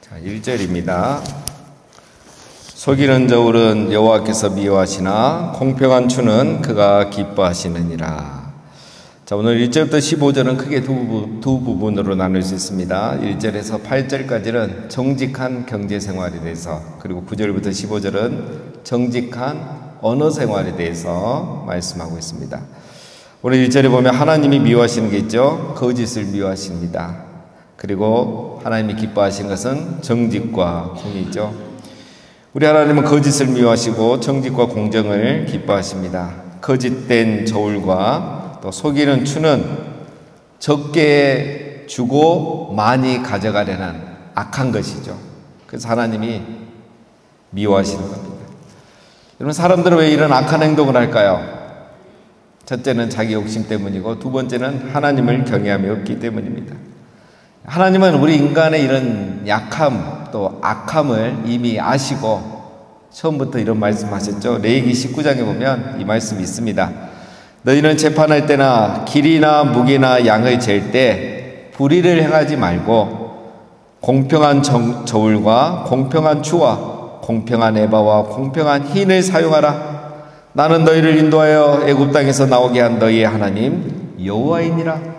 자, 1절입니다. 속이는 저울은 여호와께서 미워하시나 공평한 추는 그가 기뻐하시느니라. 자, 오늘 1절부터 15절은 크게 두 부분으로 나눌 수 있습니다. 1절에서 8절까지는 정직한 경제생활에 대해서, 그리고 9절부터 15절은 정직한 언어생활에 대해서 말씀하고 있습니다. 오늘 1절에 보면 하나님이 미워하시는 게 있죠. 거짓을 미워하십니다. 그리고 하나님이 기뻐하신 것은 정직과 공의죠. 우리 하나님은 거짓을 미워하시고 정직과 공정을 기뻐하십니다. 거짓된 저울과 또 속이는 추는 적게 주고 많이 가져가려는 악한 것이죠. 그래서 하나님이 미워하시는 겁니다. 여러분, 사람들은 왜 이런 악한 행동을 할까요? 첫째는 자기 욕심 때문이고, 두 번째는 하나님을 경외함이 없기 때문입니다. 하나님은 우리 인간의 이런 약함 또 악함을 이미 아시고 처음부터 이런 말씀하셨죠. 레위기 19장에 보면 이 말씀이 있습니다. 너희는 재판할 때나 길이나 무기나 양을 잴 때 불의를 행하지 말고 공평한 저울과 공평한 추와 공평한 에바와 공평한 흰을 사용하라. 나는 너희를 인도하여 애굽 땅에서 나오게 한 너희의 하나님 여호와이니라.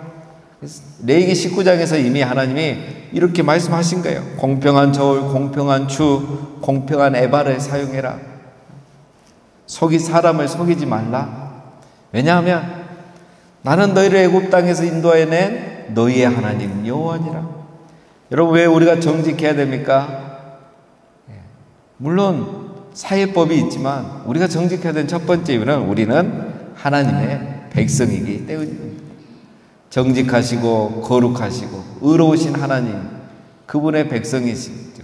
레위기 19장에서 이미 하나님이 이렇게 말씀하신 거예요. 공평한 저울, 공평한 추, 공평한 에바를 사용해라. 사람을 속이지 말라. 왜냐하면 나는 너희를 애굽 땅에서 인도하여 낸 너희의 하나님 여호와니라. 여러분, 왜 우리가 정직해야 됩니까? 물론 사회법이 있지만 우리가 정직해야 되는 첫 번째 이유는 우리는 하나님의 백성이기 때문입니다. 정직하시고 거룩하시고 의로우신 하나님, 그분의 백성이시죠.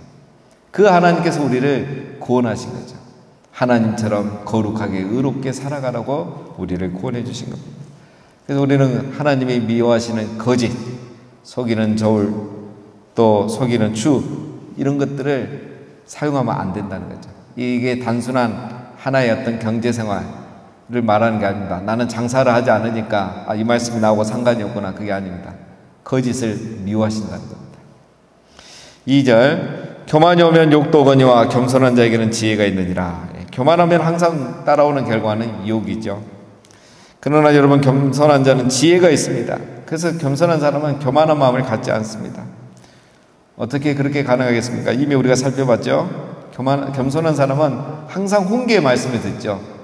그 하나님께서 우리를 구원하신 거죠. 하나님처럼 거룩하게 의롭게 살아가라고 우리를 구원해 주신 겁니다. 그래서 우리는 하나님이 미워하시는 거짓, 속이는 저울, 또 속이는 추, 이런 것들을 사용하면 안 된다는 거죠. 이게 단순한 하나의 어떤 경제생활 를 말하는 게 아닙니다. 나는 장사를 하지 않으니까 이 말씀이 나오고 상관이 없구나, 그게 아닙니다. 거짓을 미워하신다는 겁니다. 2절, 교만이 오면 욕도 오거니와 겸손한 자에게는 지혜가 있느니라. 교만하면 항상 따라오는 결과는 유혹이죠. 그러나 여러분, 겸손한 자는 지혜가 있습니다. 그래서 겸손한 사람은 교만한 마음을 갖지 않습니다. 어떻게 그렇게 가능하겠습니까? 이미 우리가 살펴봤죠. 겸손한 사람은 항상 훈계의 말씀을 듣죠.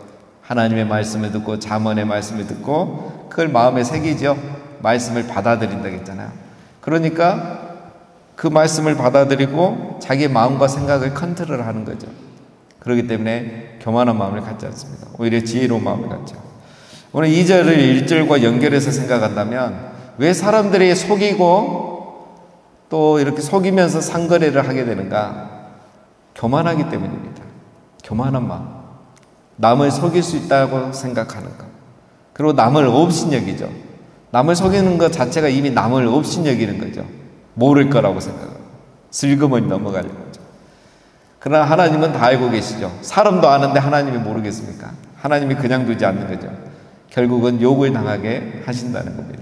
하나님의 말씀을 듣고 잠언의 말씀을 듣고 그걸 마음에 새기죠. 말씀을 받아들인다고 했잖아요. 그러니까 그 말씀을 받아들이고 자기의 마음과 생각을 컨트롤하는 거죠. 그렇기 때문에 교만한 마음을 갖지 않습니다. 오히려 지혜로운 마음을 갖죠. 오늘 2절을 1절과 연결해서 생각한다면 왜 사람들이 속이고 또 이렇게 속이면서 상거래를 하게 되는가? 교만하기 때문입니다. 교만한 마음. 남을 속일 수 있다고 생각하는 것. 그리고 남을 업신여기죠. 남을 속이는 것 자체가 이미 남을 업신여기는 거죠. 모를 거라고 생각하고 슬그머니 넘어가려는 거죠. 그러나 하나님은 다 알고 계시죠. 사람도 아는데 하나님이 모르겠습니까? 하나님이 그냥 두지 않는 거죠. 결국은 욕을 당하게 하신다는 겁니다.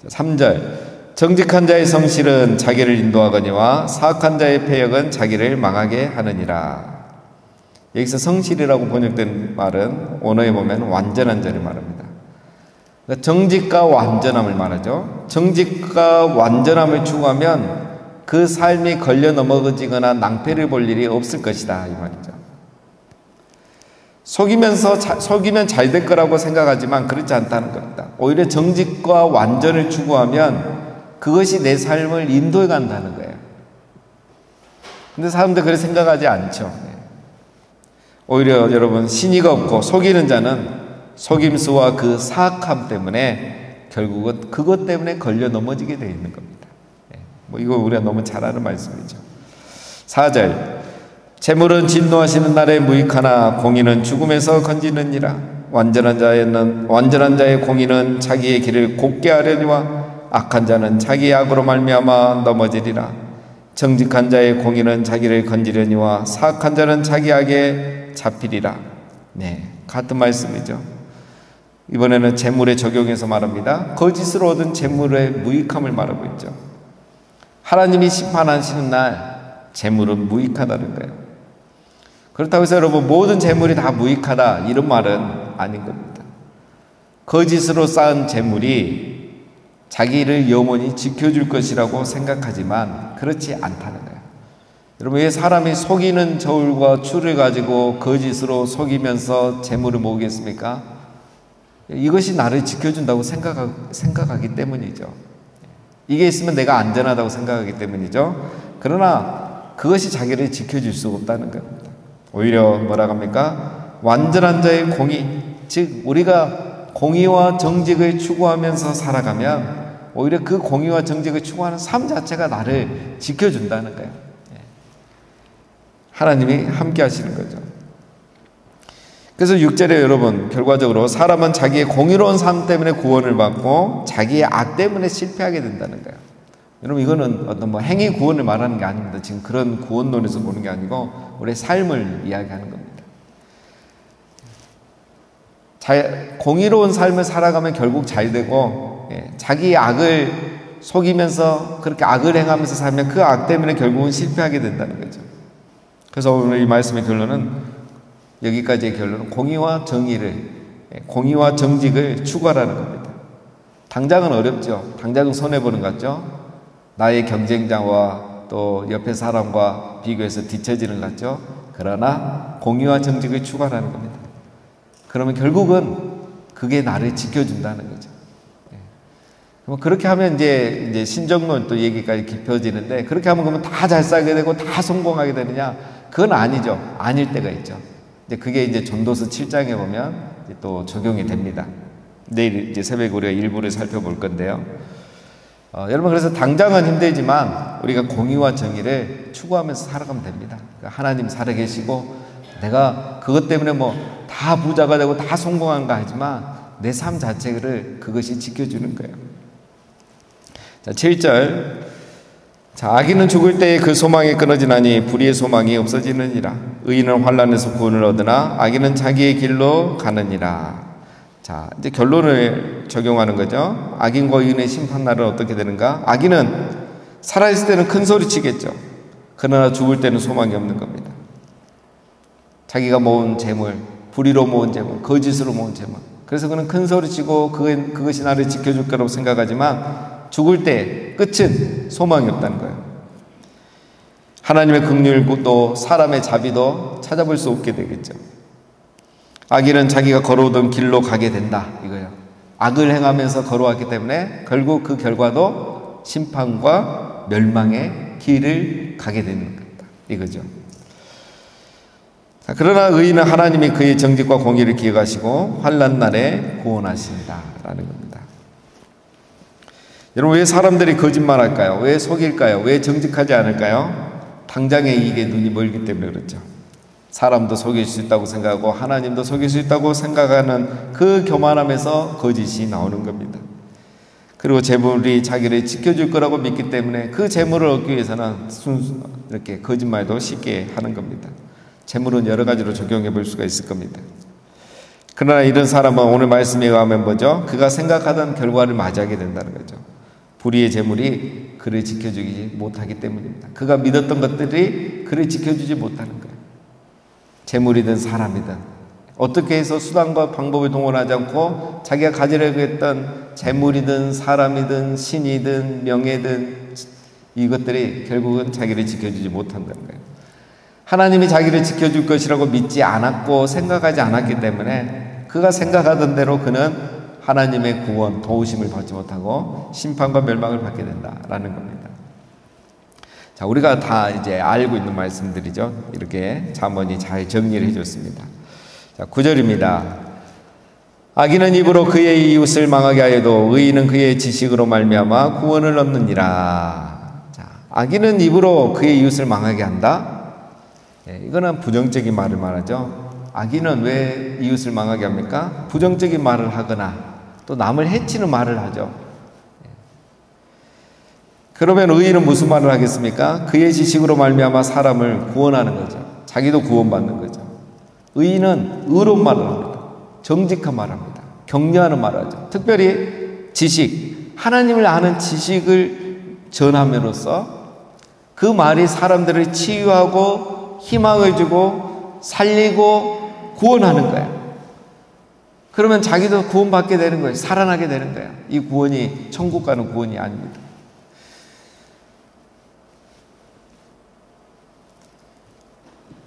3절, 정직한 자의 성실은 자기를 인도하거니와 사악한 자의 패역은 자기를 망하게 하느니라. 여기서 성실이라고 번역된 말은 원어에 보면 완전한 자를 말합니다. 그러니까 정직과 완전함을 말하죠. 정직과 완전함을 추구하면 그 삶이 걸려 넘어지거나 낭패를 볼 일이 없을 것이다, 이 말이죠. 속이면 잘 될 거라고 생각하지만 그렇지 않다는 겁니다. 오히려 정직과 완전을 추구하면 그것이 내 삶을 인도해 간다는 거예요. 근데 사람들 그렇게 생각하지 않죠. 오히려 여러분, 신의가 없고 속이는 자는 속임수와 그 사악함 때문에 결국은 그것 때문에 걸려 넘어지게 되어 있는 겁니다. 이거 우리가 너무 잘 아는 말씀이죠. 4절, 재물은 진노하시는 날에 무익하나 공의는 죽음에서 건지느니라. 완전한 자의 공의는 자기의 길을 곱게 하려니와 악한 자는 자기의 악으로 말미암아 넘어지리라. 정직한 자의 공의는 자기를 건지려니와 사악한 자는 자기 악에 잡히리라. 같은 말씀이죠. 이번에는 재물에 적용해서 말합니다. 거짓으로 얻은 재물의 무익함을 말하고 있죠. 하나님이 심판하시는 날 재물은 무익하다는 거예요. 그렇다고 해서 여러분 모든 재물이 다 무익하다 이런 말은 아닌 겁니다. 거짓으로 쌓은 재물이 자기를 영원히 지켜줄 것이라고 생각하지만 그렇지 않다는 거예요. 여러분 왜 사람이 속이는 저울과 추를 가지고 거짓으로 속이면서 재물을 모으겠습니까? 이것이 나를 지켜준다고 생각하기 때문이죠. 이게 있으면 내가 안전하다고 생각하기 때문이죠. 그러나 그것이 자기를 지켜줄 수 없다는 겁니다. 오히려 뭐라고 합니까? 완전한 자의 공의, 즉 우리가 공의와 정직을 추구하면서 살아가면 오히려 그 공의와 정직을 추구하는 삶 자체가 나를 지켜준다는 거예요. 하나님이 함께 하시는 거죠. 그래서 6절에 여러분 결과적으로 사람은 자기의 공의로운 삶 때문에 구원을 받고 자기의 악 때문에 실패하게 된다는 거예요. 여러분 이거는 어떤 뭐 행위 구원을 말하는 게 아닙니다. 지금 그런 구원론에서 보는 게 아니고 우리의 삶을 이야기하는 겁니다. 공의로운 삶을 살아가면 결국 잘 되고 자기의 악을 속이면서 그렇게 악을 행하면서 살면 그 악 때문에 결국은 실패하게 된다는 거죠. 그래서 오늘 이 말씀의 결론은 여기까지의 결론은 공의와 정의를, 공의와 정직을 추구하라는 겁니다. 당장은 어렵죠. 당장은 손해보는 것 같죠. 나의 경쟁자와 또 옆에 사람과 비교해서 뒤처지는 것 같죠. 그러나 공의와 정직을 추구하라는 겁니다. 그러면 결국은 그게 나를 지켜준다는 거죠. 그렇게 하면 이제 신정론 또 얘기까지 깊어지는데 그렇게 하면 그러면 다 잘 살게 되고 다 성공하게 되느냐? 그건 아니죠. 아닐 때가 있죠. 그게 이제 전도서 7장에 보면 또 적용이 됩니다. 내일 이제 새벽에 우리가 일부를 살펴볼 건데요. 여러분 그래서 당장은 힘들지만 우리가 공의와 정의를 추구하면서 살아가면 됩니다. 그러니까 하나님 살아계시고 내가 그것 때문에 뭐 다 부자가 되고 다 성공한 거 하지만 내 삶 자체를 그것이 지켜주는 거예요. 자, 7절. 자, 악인은 죽을 때에 그 소망이 끊어지나니 불의의 소망이 없어지느니라. 의인은 환난에서 구원을 얻으나 악인은 자기의 길로 가느니라. 자, 이제 결론을 적용하는 거죠. 악인과 의인의 심판날은 어떻게 되는가? 악인은 살아있을 때는 큰 소리 치겠죠. 그러나 죽을 때는 소망이 없는 겁니다. 자기가 모은 재물, 불의로 모은 재물, 거짓으로 모은 재물. 그래서 그는 큰 소리 치고 그것이 나를 지켜줄 거라고 생각하지만 죽을 때 끝은 소망이 없다는 거예요. 하나님의 긍휼도 사람의 자비도 찾아볼 수 없게 되겠죠. 악인은 자기가 걸어오던 길로 가게 된다 이거예요. 악을 행하면서 걸어왔기 때문에 결국 그 결과도 심판과 멸망의 길을 가게 되는 겁니다. 이거죠. 자, 그러나 의인은 하나님이 그의 정직과 공의를 기억하시고 환난 날에 구원하신다라는 겁니다. 여러분 왜 사람들이 거짓말할까요? 왜 속일까요? 왜 정직하지 않을까요? 당장의 이익에 눈이 멀기 때문에 그렇죠. 사람도 속일 수 있다고 생각하고 하나님도 속일 수 있다고 생각하는 그 교만함에서 거짓이 나오는 겁니다. 그리고 재물이 자기를 지켜줄 거라고 믿기 때문에 그 재물을 얻기 위해서는 이렇게 거짓말도 쉽게 하는 겁니다. 재물은 여러 가지로 적용해 볼 수가 있을 겁니다. 그러나 이런 사람은 오늘 말씀에 의하면 뭐죠? 그가 생각하던 결과를 맞이하게 된다는 거죠. 불의의 재물이 그를 지켜주지 못하기 때문입니다. 그가 믿었던 것들이 그를 지켜주지 못하는 거예요. 재물이든 사람이든 어떻게 해서 수단과 방법을 동원하지 않고 자기가 가지려고 했던 재물이든 사람이든 신이든 명예든 이것들이 결국은 자기를 지켜주지 못한다는 거예요. 하나님이 자기를 지켜줄 것이라고 믿지 않았고 생각하지 않았기 때문에 그가 생각하던 대로 그는 하나님의 구원, 도우심을 받지 못하고 심판과 멸망을 받게 된다라는 겁니다. 자, 우리가 다 이제 알고 있는 말씀들이죠. 이렇게 잠언이 잘 정리를 해줬습니다. 자, 9절입니다. 악인은 입으로 그의 이웃을 망하게 하여도 의인은 그의 지식으로 말미암아 구원을 얻느니라. 자, 악인은 입으로 그의 이웃을 망하게 한다. 이거는 부정적인 말을 말하죠. 악인은 왜 이웃을 망하게 합니까? 부정적인 말을 하거나 또 남을 해치는 말을 하죠. 그러면 의인은 무슨 말을 하겠습니까? 그의 지식으로 말미암아 사람을 구원하는 거죠. 자기도 구원받는 거죠. 의인은 의로운 말을 합니다. 정직한 말을 합니다. 격려하는 말을 하죠. 특별히 지식, 하나님을 아는 지식을 전함으로써 그 말이 사람들을 치유하고 희망을 주고 살리고 구원하는 거예요. 그러면 자기도 구원받게 되는 거예요. 살아나게 되는 거예요. 이 구원이 천국 가는 구원이 아닙니다.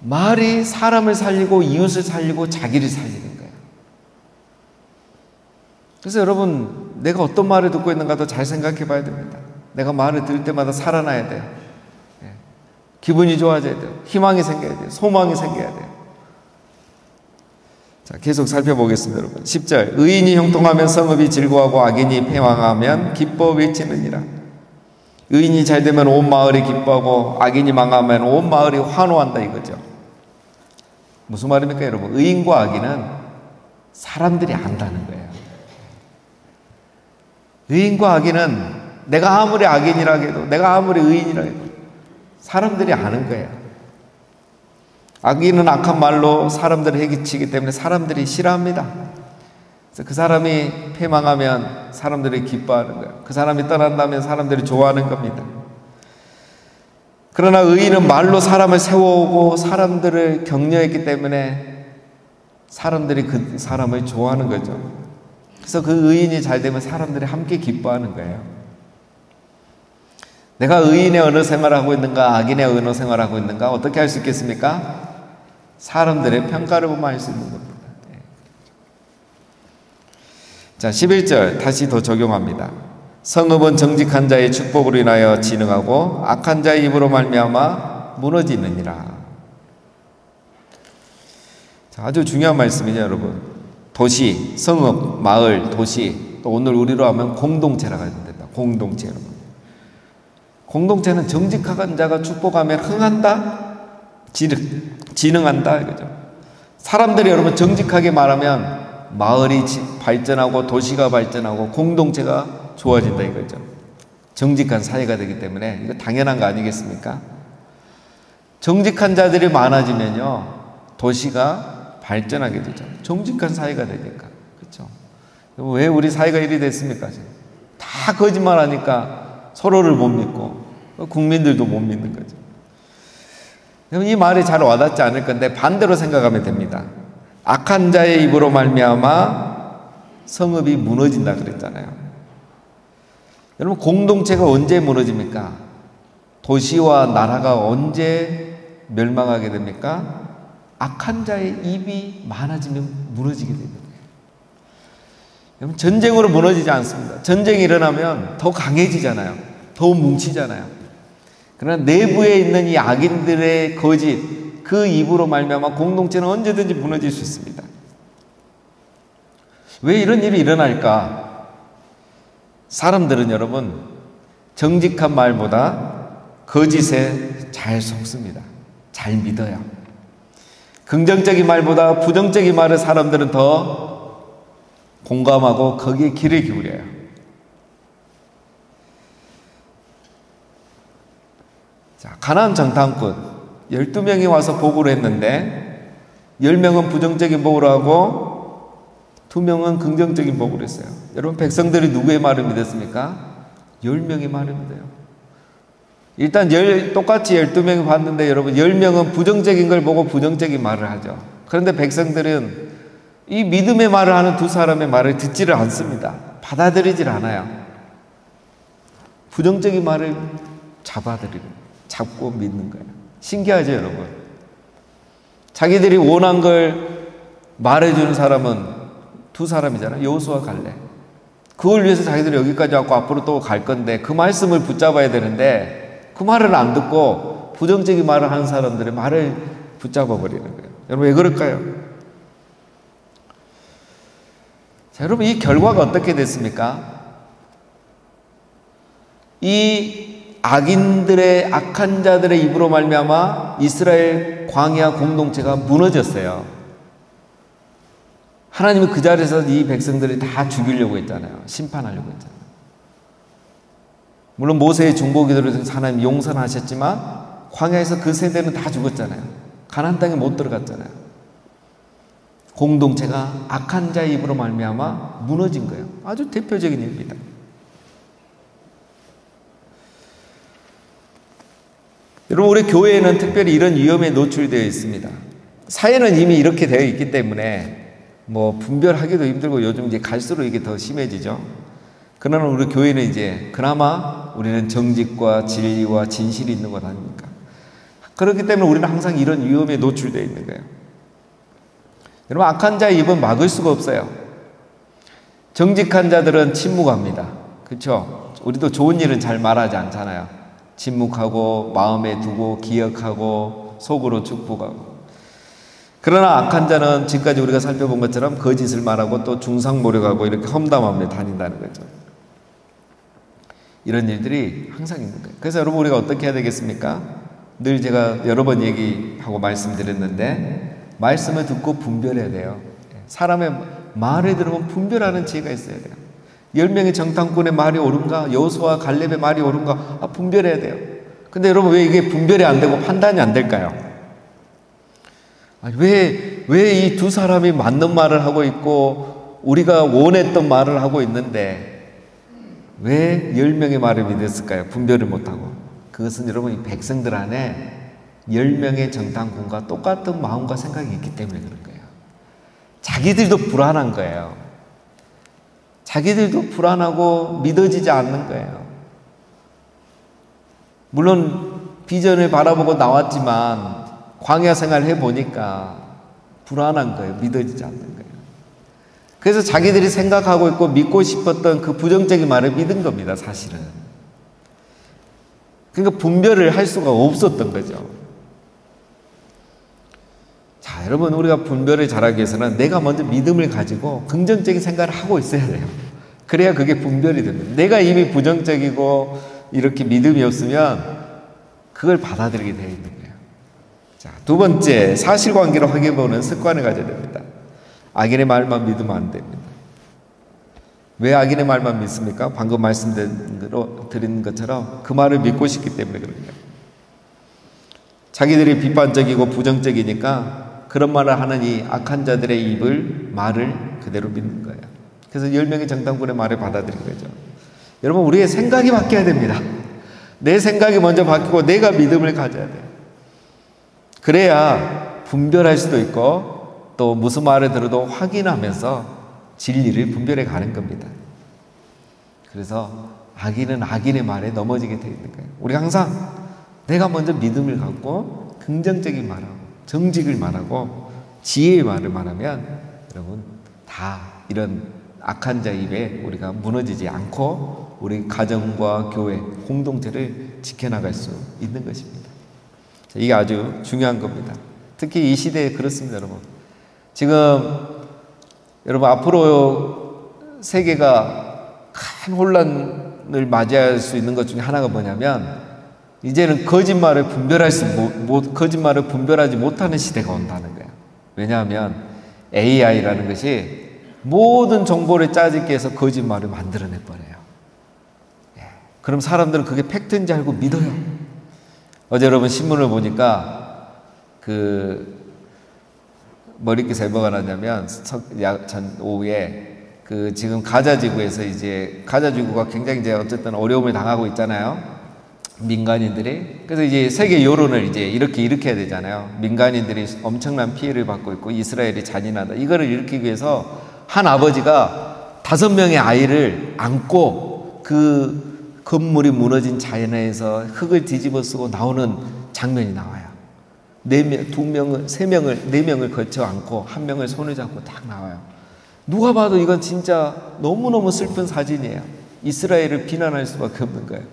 말이 사람을 살리고 이웃을 살리고 자기를 살리는 거예요. 그래서 여러분, 내가 어떤 말을 듣고 있는가도 잘 생각해 봐야 됩니다. 내가 말을 들을 때마다 살아나야 돼요. 기분이 좋아져야 돼요. 희망이 생겨야 돼요. 소망이 생겨야 돼요. 자, 계속 살펴보겠습니다, 여러분. 10절. 의인이 형통하면 성읍이 즐거워하고 악인이 패망하면 기뻐 외치느니라. 의인이 잘되면 온 마을이 기뻐하고 악인이 망하면 온 마을이 환호한다 이거죠. 무슨 말입니까, 여러분? 의인과 악인은 사람들이 안다는 거예요. 의인과 악인은 내가 아무리 악인이라 해도, 내가 아무리 의인이라 해도 사람들이 아는 거예요. 악인은 악한 말로 사람들을 해기치기 때문에 사람들이 싫어합니다. 그래서 그 사람이 패망하면 사람들이 기뻐하는 거예요. 그 사람이 떠난다면 사람들이 좋아하는 겁니다. 그러나 의인은 말로 사람을 세워오고 사람들을 격려했기 때문에 사람들이 그 사람을 좋아하는 거죠. 그래서 그 의인이 잘 되면 사람들이 함께 기뻐하는 거예요. 내가 의인의 언어 생활을 하고 있는가, 악인의 언어 생활을 하고 있는가, 어떻게 할 수 있겠습니까? 사람들의 평가를 보면 알 수 있는 겁니다. 자, 11절 다시 더 적용합니다. 성읍은 정직한 자의 축복으로 인하여 진흥하고 악한 자의 입으로 말미암아 무너지느니라. 자, 아주 중요한 말씀이죠, 여러분. 도시, 성읍, 마을, 도시, 또 오늘 우리로 하면 공동체라고 해야 된다. 공동체, 여러분. 공동체는 정직한 자가 축복하면 흥한다, 진흥한다 이거죠. 사람들이 여러분 정직하게 말하면 마을이 발전하고 도시가 발전하고 공동체가 좋아진다 이거죠. 정직한 사회가 되기 때문에 이거 당연한 거 아니겠습니까? 정직한 자들이 많아지면요 도시가 발전하게 되죠. 정직한 사회가 되니까. 그렇죠? 왜 우리 사회가 이리 됐습니까? 다 거짓말하니까 서로를 못 믿고 국민들도 못 믿는 거죠. 이 말이 잘 와닿지 않을 건데 반대로 생각하면 됩니다. 악한 자의 입으로 말미암아 성읍이 무너진다 그랬잖아요. 여러분, 공동체가 언제 무너집니까? 도시와 나라가 언제 멸망하게 됩니까? 악한 자의 입이 많아지면 무너지게 됩니다. 여러분, 전쟁으로 무너지지 않습니다. 전쟁이 일어나면 더 강해지잖아요. 더 뭉치잖아요. 그러나 내부에 있는 이 악인들의 거짓, 그 입으로 말미암아 공동체는 언제든지 무너질 수 있습니다. 왜 이런 일이 일어날까? 사람들은 여러분 정직한 말보다 거짓에 잘 속습니다. 잘 믿어요. 긍정적인 말보다 부정적인 말을 사람들은 더 공감하고 거기에 귀를 기울여요. 자, 가나안 정탐꾼 12명이 와서 보고를 했는데 10명은 부정적인 보고를 하고 2명은 긍정적인 보고를 했어요. 여러분, 백성들이 누구의 말을 믿었습니까? 10명의 말을 믿어요. 일단 똑같이 12명이 봤는데 여러분 10명은 부정적인 걸 보고 부정적인 말을 하죠. 그런데 백성들은 이 믿음의 말을 하는 두 사람의 말을 듣지를 않습니다. 받아들이질 않아요. 부정적인 말을 잡고 믿는 거예요. 신기하죠, 여러분? 자기들이 원한 걸 말해주는 사람은 두 사람이잖아요. 여호수아 갈렙. 그걸 위해서 자기들이 여기까지 왔고 앞으로 또 갈 건데 그 말씀을 붙잡아야 되는데 그 말을 안 듣고 부정적인 말을 하는 사람들의 말을 붙잡아 버리는 거예요. 여러분, 왜 그럴까요? 자, 여러분, 이 결과가 어떻게 됐습니까? 이 악인들의, 악한 자들의 입으로 말미암아 이스라엘 광야 공동체가 무너졌어요. 하나님은 그 자리에서 이 백성들을 다 죽이려고 했잖아요. 심판하려고 했잖아요. 물론 모세의 중보기도를 통해서 하나님 용서하셨지만 광야에서 그 세대는 다 죽었잖아요. 가나안 땅에 못 들어갔잖아요. 공동체가 악한 자의 입으로 말미암아 무너진 거예요. 아주 대표적인 일입니다. 여러분, 우리 교회에는 특별히 이런 위험에 노출되어 있습니다. 사회는 이미 이렇게 되어 있기 때문에 뭐 분별하기도 힘들고 요즘 이제 갈수록 이게 더 심해지죠. 그러나 우리 교회는 이제 그나마 우리는 정직과 진리와 진실이 있는 것 아닙니까? 그렇기 때문에 우리는 항상 이런 위험에 노출되어 있는 거예요. 여러분, 악한 자의 입은 막을 수가 없어요. 정직한 자들은 침묵합니다. 그렇죠? 우리도 좋은 일은 잘 말하지 않잖아요. 침묵하고 마음에 두고 기억하고 속으로 축복하고. 그러나 악한 자는 지금까지 우리가 살펴본 것처럼 거짓을 말하고 또 중상모략하고 이렇게 험담하며 다닌다는 거죠. 이런 일들이 항상 있는 거예요. 그래서 여러분, 우리가 어떻게 해야 되겠습니까? 늘 제가 여러 번 얘기하고 말씀드렸는데 말씀을 듣고 분별해야 돼요. 사람의 말을 들으면 분별하는 지혜가 있어야 돼요. 10명의 정탐꾼의 말이 옳은가? 여호수아 갈렙의 말이 옳은가? 분별해야 돼요. 근데 여러분, 왜 이게 분별이 안 되고 판단이 안 될까요? 왜 이 두 사람이 맞는 말을 하고 있고 우리가 원했던 말을 하고 있는데 왜 10명의 말을 믿었을까요? 분별을 못하고. 그것은 여러분, 이 백성들 안에 10명의 정탐꾼과 똑같은 마음과 생각이 있기 때문에 그런 거예요. 자기들도 불안한 거예요. 자기들도 불안하고 믿어지지 않는 거예요. 물론 비전을 바라보고 나왔지만 광야 생활을 해보니까 불안한 거예요. 믿어지지 않는 거예요. 그래서 자기들이 생각하고 있고 믿고 싶었던 그 부정적인 말을 믿은 겁니다, 사실은. 그러니까 분별을 할 수가 없었던 거죠. 자, 여러분, 우리가 분별을 잘하기 위해서는 내가 먼저 믿음을 가지고 긍정적인 생각을 하고 있어야 돼요. 그래야 그게 분별이 됩니다. 내가 이미 부정적이고 이렇게 믿음이 없으면 그걸 받아들이게 되어 있는 거예요. 자, 두 번째, 사실관계로 확인해보는 습관을 가져야 됩니다. 악인의 말만 믿으면 안 됩니다. 왜 악인의 말만 믿습니까? 방금 말씀드린 것처럼 그 말을 믿고 싶기 때문에 그런 거예요. 자기들이 비판적이고 부정적이니까 그런 말을 하는 이 악한 자들의 말을 그대로 믿는 거예요. 그래서 10명의 정탐꾼의 말을 받아들인 거죠. 여러분, 우리의 생각이 바뀌어야 됩니다. 내 생각이 먼저 바뀌고 내가 믿음을 가져야 돼요. 그래야 분별할 수도 있고 또 무슨 말을 들어도 확인하면서 진리를 분별해 가는 겁니다. 그래서 악인은 악인의 말에 넘어지게 되어 있는 거예요. 우리 항상 내가 먼저 믿음을 갖고 긍정적인 말하고 정직을 말하고 지혜의 말을 말하면 여러분, 다 이런 악한 자 입에 우리가 무너지지 않고 우리 가정과 교회, 공동체를 지켜나갈 수 있는 것입니다. 이게 아주 중요한 겁니다. 특히 이 시대에 그렇습니다, 여러분. 지금 여러분, 앞으로 세계가 큰 혼란을 맞이할 수 있는 것 중에 하나가 뭐냐면 이제는 거짓말을 분별하지 못하는 시대가 온다는 거예요. 왜냐하면 AI라는 것이 모든 정보를 짜집기 위해서 거짓말을 만들어내버려요. 그럼 사람들은 그게 팩트인지 알고 믿어요. 어제 여러분 신문을 보니까 머리께서 뭐가 나냐면 전 오후에 지금 가자 지구에서 이제 가자 지구가 굉장히 이제 어쨌든 어려움을 당하고 있잖아요. 민간인들이. 그래서 이제 세계 여론을 이제 이렇게 일으켜야 되잖아요. 민간인들이 엄청난 피해를 받고 있고 이스라엘이 잔인하다. 이거를 일으키기 위해서 한 아버지가 5명의 아이를 안고 그 건물이 무너진 자연에서 흙을 뒤집어 쓰고 나오는 장면이 나와요. 4명을 거쳐 안고 1명을 손을 잡고 딱 나와요. 누가 봐도 이건 진짜 너무너무 슬픈 사진이에요. 이스라엘을 비난할 수밖에 없는 거예요.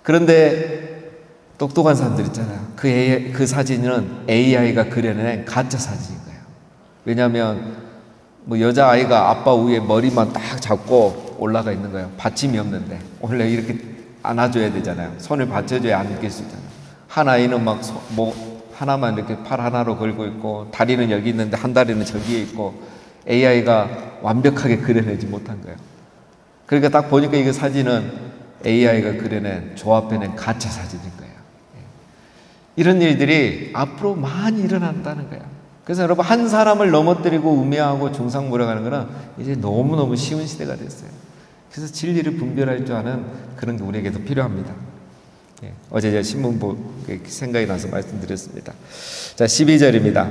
그런데 똑똑한 사람들 있잖아요. 그 사진은 AI가 그려낸 가짜 사진인 거예요. 왜냐하면 여자아이가 아빠 위에 머리만 딱 잡고 올라가 있는 거예요. 받침이 없는데. 원래 이렇게 안아줘야 되잖아요. 손을 받쳐줘야 안길 수 있잖아요. 한 아이는 하나만 이렇게 팔 하나로 걸고 있고 다리는 여기 있는데 한 다리는 저기에 있고 AI가 완벽하게 그려내지 못한 거예요. 그러니까 딱 보니까 이거 사진은 AI가 그려낸 조합해낸 가짜 사진인 거예요. 이런 일들이 앞으로 많이 일어난다는 거예요. 그래서 여러분, 한 사람을 넘어뜨리고 우매하고 중상모략하는 거는 이제 너무너무 쉬운 시대가 됐어요. 그래서 진리를 분별할 줄 아는 그런 게 우리에게도 필요합니다. 어제 제가 신문 생각이 나서 말씀드렸습니다. 자, 12절입니다.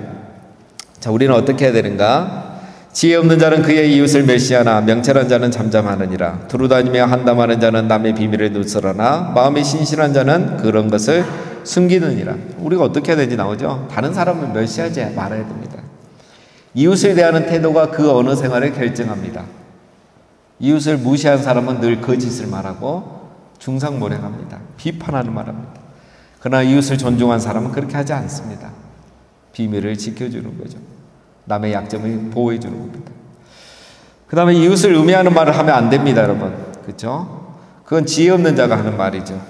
자, 우리는 어떻게 해야 되는가? 지혜 없는 자는 그의 이웃을 멸시하나 명철한 자는 잠잠하느니라. 두루다니며 한담하는 자는 남의 비밀을 누설하나 마음이 신실한 자는 그런 것을 숨기느니라. 우리가 어떻게 해야 되는지 나오죠? 다른 사람을 멸시하지 말아야 됩니다. 이웃을 대하는 태도가 그 언어 생활을 결정합니다. 이웃을 무시한 사람은 늘 거짓을 말하고 중상모략합니다. 비판하는 말합니다. 그러나 이웃을 존중한 사람은 그렇게 하지 않습니다. 비밀을 지켜주는 거죠. 남의 약점을 보호해 주는 겁니다. 그 다음에 이웃을 음해하는 말을 하면 안 됩니다, 여러분. 그렇죠? 그건 지혜 없는 자가 하는 말이죠.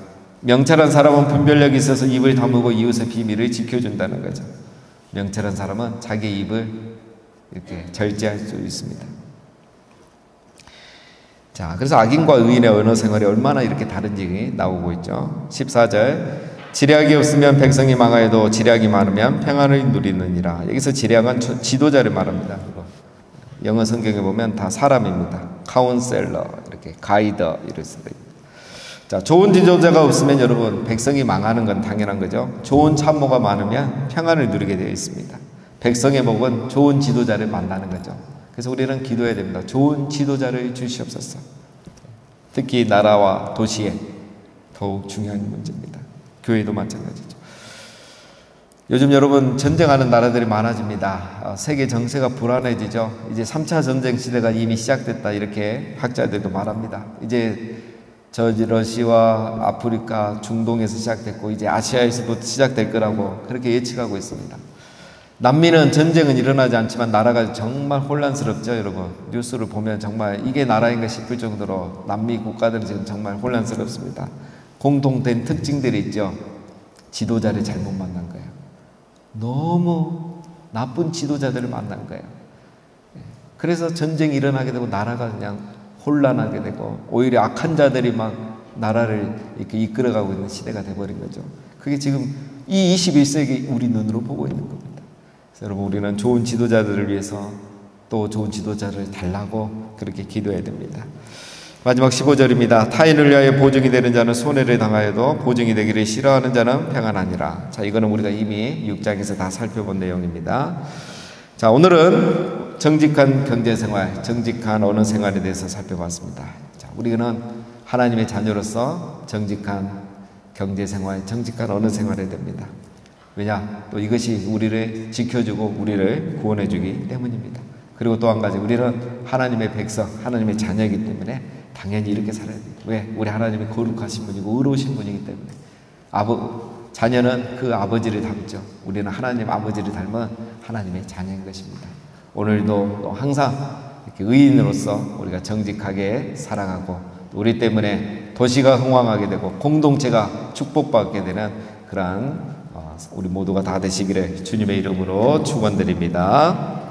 명철한 사람은 분별력이 있어서 입을 다물고 이웃의 비밀을 지켜준다는 거죠. 명철한 사람은 자기 입을 이렇게 절제할 수 있습니다. 자, 그래서 악인과 의인의 언어 생활이 얼마나 이렇게 다른지 나오고 있죠. 14절. 지략이 없으면 백성이 망하여도 지략이 많으면 평안을 누리느니라. 여기서 지략은 지도자를 말합니다. 영어 성경에 보면 다 사람입니다. 카운셀러, 이렇게 가이더 이럴 수도 있습니다. 자, 좋은 지도자가 없으면 여러분 백성이 망하는 건 당연한 거죠. 좋은 참모가 많으면 평안을 누리게 되어 있습니다. 백성의 복은 좋은 지도자를 만나는 거죠. 그래서 우리는 기도해야 됩니다. 좋은 지도자를 주시옵소서. 특히 나라와 도시에 더욱 중요한 문제입니다. 교회도 마찬가지죠. 요즘 여러분 전쟁하는 나라들이 많아집니다. 세계 정세가 불안해지죠. 이제 3차 전쟁 시대가 이미 시작됐다 이렇게 학자들도 말합니다. 이제 러시아와 아프리카, 중동에서 시작됐고 이제 아시아에서도 시작될 거라고 그렇게 예측하고 있습니다. 남미는 전쟁은 일어나지 않지만 나라가 정말 혼란스럽죠, 여러분. 뉴스를 보면 정말 이게 나라인가 싶을 정도로 남미 국가들은 지금 정말 혼란스럽습니다. 공통된 특징들이 있죠. 지도자를 잘못 만난 거예요. 너무 나쁜 지도자들을 만난 거예요. 그래서 전쟁이 일어나게 되고 나라가 그냥 혼란하게 되고 오히려 악한 자들이 막 나라를 이렇게 이끌어가고 있는 시대가 돼버린 거죠. 그게 지금 이 21세기 우리 눈으로 보고 있는 겁니다. 그래서 여러분 우리는 좋은 지도자들을 위해서 또 좋은 지도자를 달라고 그렇게 기도해야 됩니다. 마지막 15절입니다. 타인을 위하여 보증이 되는 자는 손해를 당하여도 보증이 되기를 싫어하는 자는 평안하니라. 자, 이거는 우리가 이미 6장에서 다 살펴본 내용입니다. 자, 오늘은 정직한 경제생활, 정직한 언어 생활에 대해서 살펴봤습니다. 자, 우리는 하나님의 자녀로서 정직한 경제생활, 정직한 언어 생활을 됩니다. 왜냐? 또 이것이 우리를 지켜주고 우리를 구원해주기 때문입니다. 그리고 또 한 가지, 우리는 하나님의 백성, 하나님의 자녀이기 때문에 당연히 이렇게 살아야 돼요. 왜? 우리 하나님이 거룩하신 분이고 의로우신 분이기 때문에. 자녀는 그 아버지를 닮죠. 우리는 하나님 아버지를 닮은 하나님의 자녀인 것입니다. 오늘도 또 항상 이렇게 의인으로서 우리가 정직하게 살아가고 우리 때문에 도시가 흥왕하게 되고 공동체가 축복받게 되는 그러한 우리 모두가 다 되시기를 주님의 이름으로 축원드립니다.